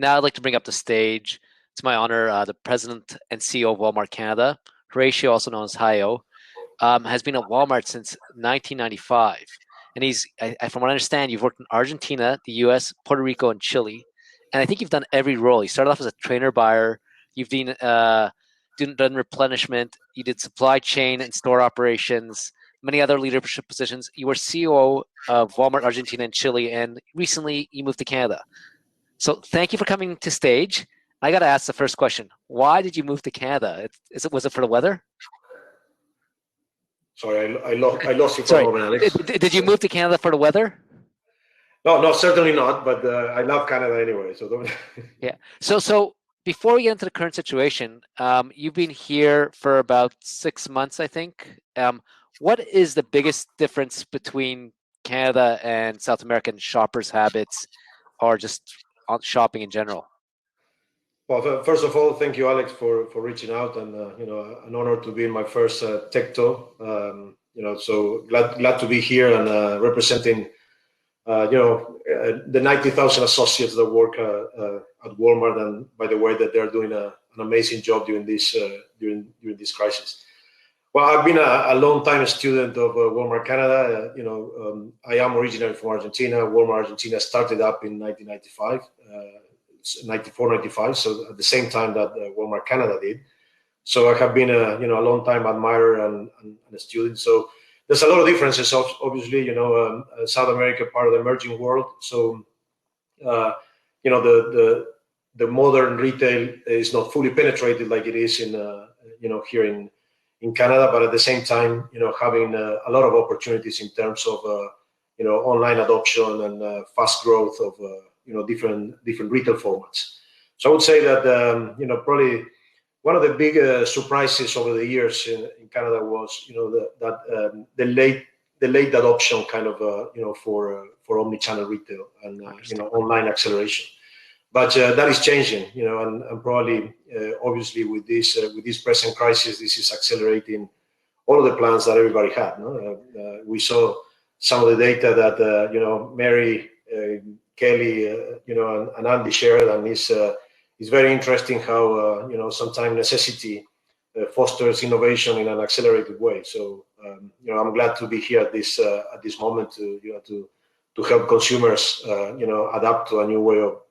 Now I'd like to bring up the stage. It's my honor, the president and CEO of Walmart Canada, Horacio, also known as Hayo, has been at Walmart since 1995. And from what I understand, you've worked in Argentina, the US, Puerto Rico, and Chile. And I think you've done every role. You started off as a trainer buyer. You've done replenishment. You did supply chain and store operations, many other leadership positions. You were COO of Walmart Argentina and Chile, and recently you moved to Canada. So thank you for coming to stage. I got to ask the first question. Why did you move to Canada? Was it for the weather? Sorry, I lost you for a moment, Alex. Did you move to Canada for the weather? No, certainly not. But I love Canada anyway. So don't. Yeah. So before we get into the current situation, you've been here for about 6 months, I think. What is the biggest difference between Canada and South American shoppers' habits, or just on shopping in general? Well, first of all, thank you, Alex, for reaching out, and an honor to be in my first TechTO. So glad to be here and representing the 90,000 associates that work at Walmart, and by the way, that they're doing an amazing job during this crisis. Well, I've been a long-time student of Walmart Canada. I am originally from Argentina. Walmart Argentina started up in 1995, 94, 95. So at the same time that Walmart Canada did. So I have been a long-time admirer and a student. So there's a lot of differences. Obviously, South America, part of the emerging world. So the modern retail is not fully penetrated like it is in here in Canada, but at the same time, having a lot of opportunities in terms of online adoption and fast growth of different retail formats. So I would say that probably one of the big surprises over the years in Canada was the late adoption kind of for omnichannel retail and online acceleration. But that is changing, and probably obviously with this present crisis, this is accelerating all of the plans that everybody had. We saw some of the data that Mary, Kelly, and Andy shared, and it's very interesting how sometimes necessity fosters innovation in an accelerated way. So I'm glad to be here at this moment to help consumers adapt to a new way of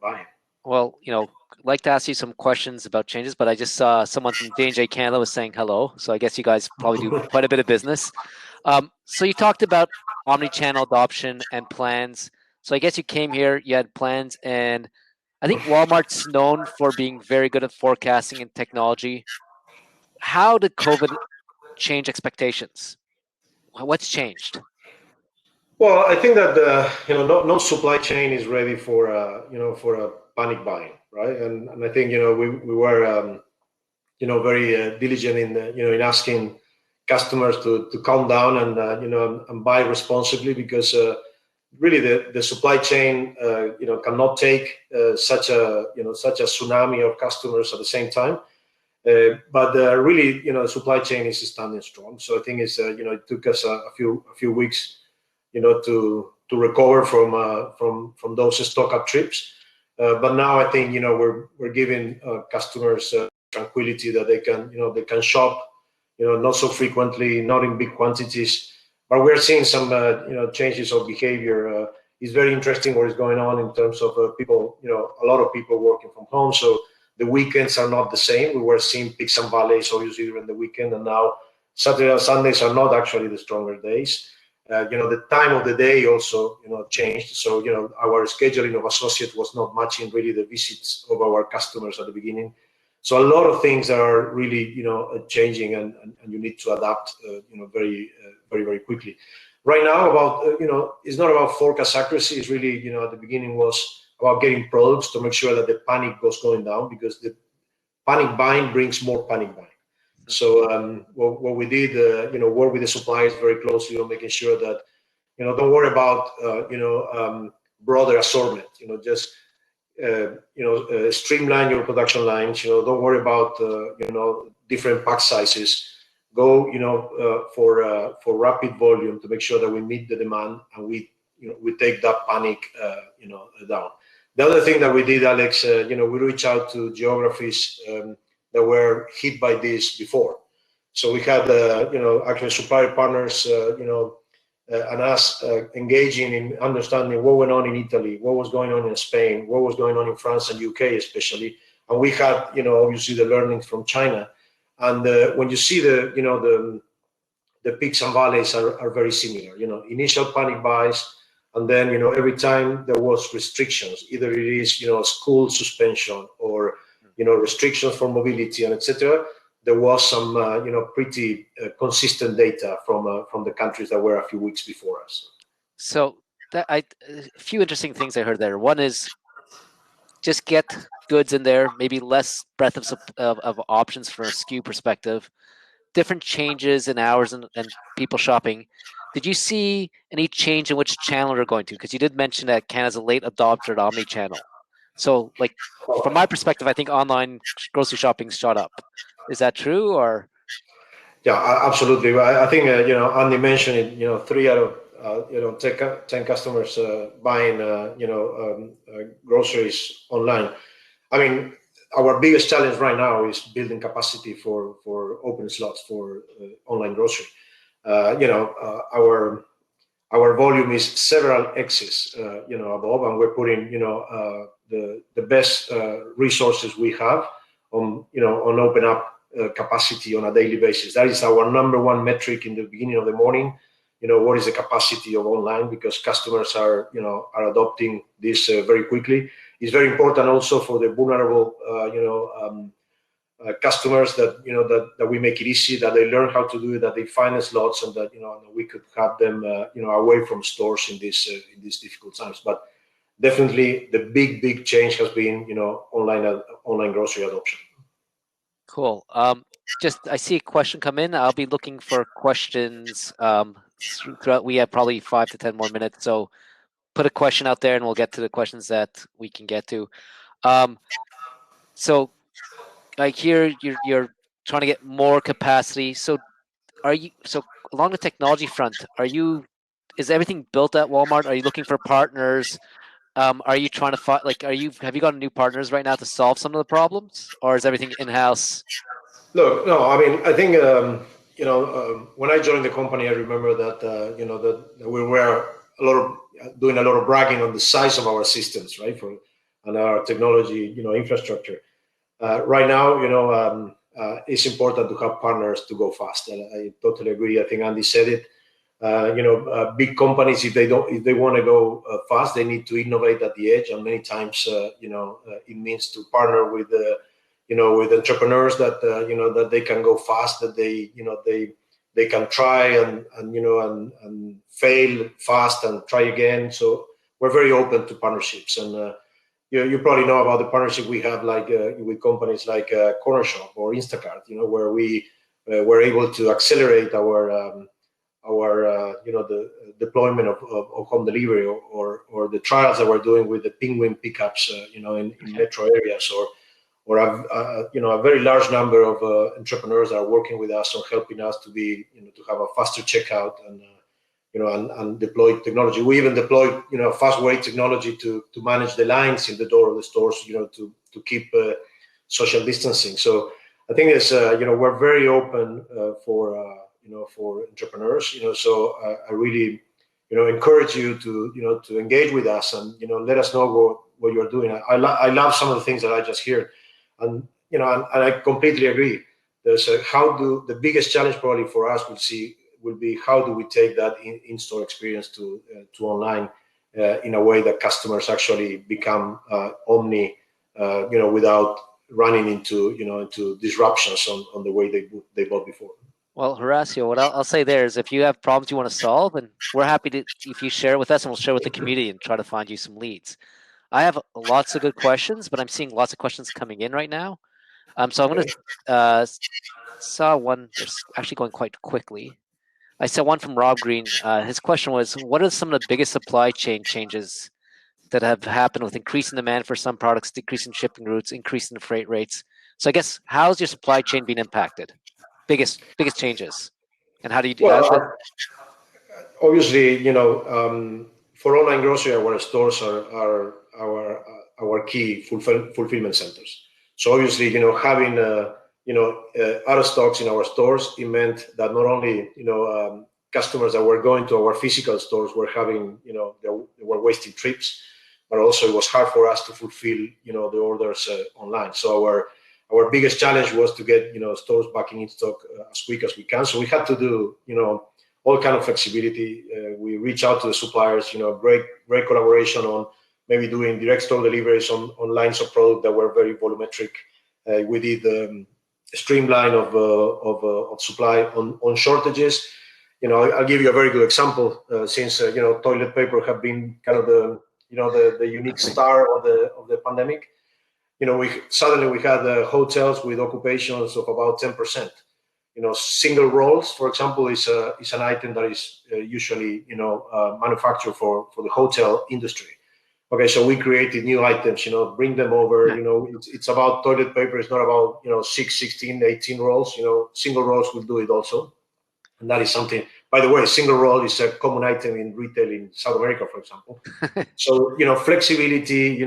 buying. Well, I'd like to ask you some questions about changes, but I just saw someone from J&J Canada was saying hello. So I guess you guys probably do quite a bit of business. So you talked about omni-channel adoption and plans. So I guess you came here, you had plans, and I think Walmart's known for being very good at forecasting and technology. How did COVID change expectations? What's changed? Well, I think that no supply chain is ready for a panic buying, right? And I think we were very diligent in asking customers to calm down and and buy responsibly, because really the supply chain cannot take such a tsunami of customers at the same time. But really, the supply chain is standing strong. So I think it took us a few weeks to recover from those stock up trips. But now I think we're giving customers tranquility that they can shop not so frequently, not in big quantities. But we're seeing some changes of behavior. It's very interesting what is going on in terms of people. A lot of people working from home, so the weekends are not the same. We were seeing peaks and valleys obviously during the weekend, and now Saturday and Sundays are not actually the stronger days. The time of the day also changed. So our scheduling of associates was not matching really the visits of our customers at the beginning. So a lot of things are really changing, and you need to adapt very very quickly. Right now, about it's not about forecast accuracy. It's really at the beginning was about getting products to make sure that the panic was going down, because the panic buying brings more panic buying. So what we did, work with the suppliers very closely on making sure that don't worry about broader assortment. Just streamline your production lines. Don't worry about different pack sizes. Go for rapid volume to make sure that we meet the demand and we take that panic down. The other thing that we did, Alex, we reached out to geographies that were hit by this before. So we had, actually supplier partners, and us engaging in understanding what went on in Italy, what was going on in Spain, what was going on in France and UK especially. And we had, obviously the learnings from China. And when you see the peaks and valleys are very similar. Initial panic buys, and then every time there was restrictions, either it is school suspension or restrictions for mobility and etc. There was some pretty consistent data from the countries that were a few weeks before us. So a few interesting things I heard there. One is just get goods in there, maybe less breadth of options from a SKU perspective, different changes in hours and people shopping. Did you see any change in which channel you're going to? Because you did mention that Canada's a late adopter at omni-channel. So, like, from my perspective, I think online grocery shopping shot up. Is that true, or? Yeah, absolutely. I think Andy mentioned it. 3 out of 10 customers buying groceries online. I mean, our biggest challenge right now is building capacity for open slots for online grocery. Our volume is several X's, above, and we're putting the best resources we have on open up capacity on a daily basis. That is our number one metric in the beginning of the morning. What is the capacity of online, because customers are adopting this very quickly. It's very important also for the vulnerable customers that we make it easy, that they learn how to do it, that they find the slots, and that we could have them away from stores in these difficult times. But definitely the big change has been online grocery adoption. Cool. Just I see a question come in. I'll be looking for questions throughout. We have probably 5 to 10 more minutes, so put a question out there and we'll get to the questions that we can get to. So like here you're trying to get more capacity. So along the technology front, is everything built at Walmart? Are you looking for partners? Are you trying to find, have you got new partners right now to solve some of the problems, or is everything in-house? Look, no, I mean, I think when I joined the company, I remember that that we were doing a lot of bragging on the size of our systems, right, and our technology, infrastructure. Right now, it's important to have partners to go fast. And I totally agree. I think Andy said it. Big companies, if they want to go fast, they need to innovate at the edge, and many times, it means to partner with with entrepreneurs that that they can go fast, that they can try and fail fast and try again. So we're very open to partnerships, and you probably know about the partnership we have, like with companies like Corner Shop or Instacart, where we were able to accelerate our the deployment of home delivery, or the trials that we're doing with the Penguin pickups, in metro areas, or a very large number of entrepreneurs that are working with us on helping us to be to have a faster checkout and deploy technology. We even deployed fast way technology to manage the lines in the door of the stores, to keep social distancing. So I think it's we're very open for entrepreneurs. So I really encourage you to engage with us, and let us know what you're doing. I love some of the things that I just heard, and and I completely agree. There's the biggest challenge probably for us will be how do we take that in-store experience to online in a way that customers actually become omni, without running into disruptions on the way they bought before. Well, Horacio, what I'll say there is, if you have problems you want to solve, and we're happy to, if you share with us, and we'll share with the community and try to find you some leads. I have lots of good questions, but I'm seeing lots of questions coming in right now. So I'm going to saw one. There's actually going quite quickly. I saw one from Rob Green. His question was, what are some of the biggest supply chain changes that have happened with increasing demand for some products, decreasing shipping routes, increasing the freight rates? So I guess, how's your supply chain being impacted? Biggest changes, and how do you do that? Obviously, for online grocery, our stores are our our key fulfillment centers. So obviously, having out of stocks in our stores, it meant that not only customers that were going to our physical stores were having they were wasting trips, but also it was hard for us to fulfill the orders online. So our biggest challenge was to get stores back in stock as quick as we can. So we had to do all kind of flexibility. We reach out to the suppliers, great collaboration on maybe doing direct store deliveries on lines of product that were very volumetric. We did streamline of supply on shortages. I'll give you a very good example. Since toilet paper have been kind of the unique star of the pandemic. We suddenly had hotels with occupations of about 10%. Single rolls, for example, is an item that is usually manufactured for the hotel industry. Okay, so we created new items, bring them over. It's about toilet paper. It's not about 6, 16, 18 rolls. Single rolls will do it also, and that is something. By the way, single roll is a common item in retail in South America, for example. So flexibility.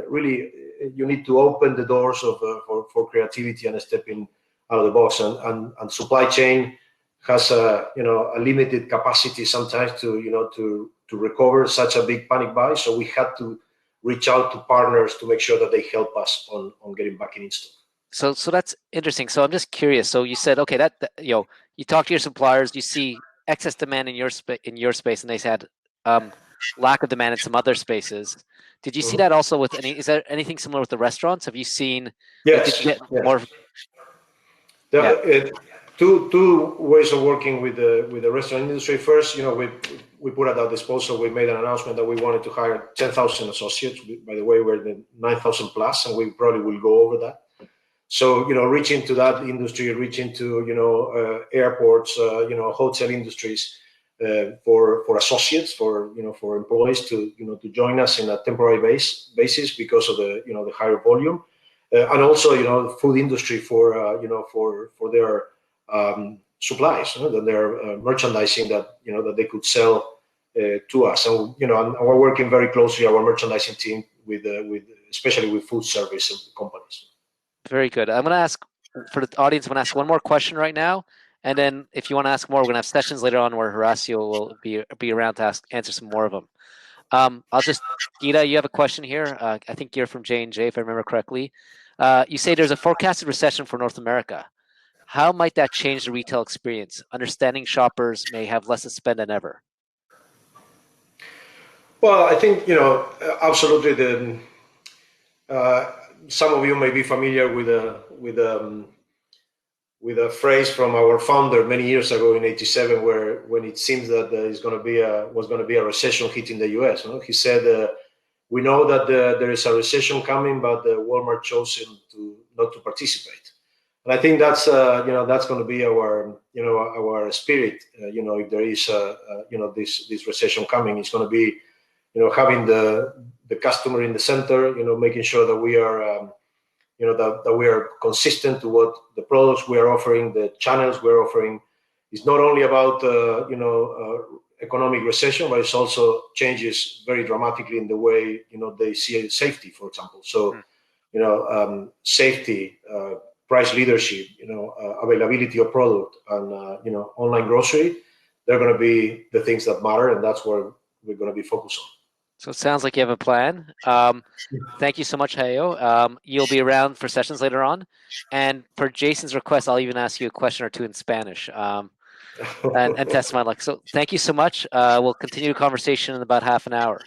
Really, you need to open the doors for creativity and stepping out of the box. And supply chain has a limited capacity sometimes to recover such a big panic buy. So we had to reach out to partners to make sure that they help us on getting back in stock. So that's interesting. So I'm just curious. So you said, okay, that you talk to your suppliers, you see excess demand in your space, and they said lack of demand in some other spaces. Did you see that also with any? Is there anything similar with the restaurants? Have you seen? Yes. More? Two ways of working with the restaurant industry. First, we put at our disposal. We made an announcement that we wanted to hire 10,000 associates. By the way, we're the 9,000 plus, and we probably will go over that. So reach into that industry, reach into airports, hotel industries for associates, for employees to join us in a temporary basis because of the higher volume, and also food industry for their supplies, their merchandising that they could sell to us, and and we're working very closely, our merchandising team with especially with food service companies. Very good. I'm going to ask for the audience. I'm going to ask one more question right now, and then if you want to ask more, we're going to have sessions later on where Horacio will be around to answer some more of them. Gita, you have a question here. I think you're from J&J, if I remember correctly. You say there's a forecasted recession for North America. How might that change the retail experience? Understanding shoppers may have less to spend than ever. Well, I think absolutely. Some of you may be familiar with a phrase from our founder many years ago in '87, when it seems that was going to be a recession hitting the U.S. He said, "We know that there is a recession coming, but Walmart chose not to participate." And I think that's going to be our spirit. If there is this recession coming, it's going to be having the customer in the center, making sure that we are that we are consistent to what the products we are offering, the channels we're offering. It's not only about economic recession, but it's also changes very dramatically in the way they see safety, for example. So safety, price leadership, availability of product, and online grocery, they're going to be the things that matter, and that's where we're going to be focused on. So it sounds like you have a plan. Thank you so much, Hayo. You'll be around for sessions later on. And for Jason's request, I'll even ask you a question or two in Spanish and test my luck. So thank you so much. We'll continue the conversation in about half an hour.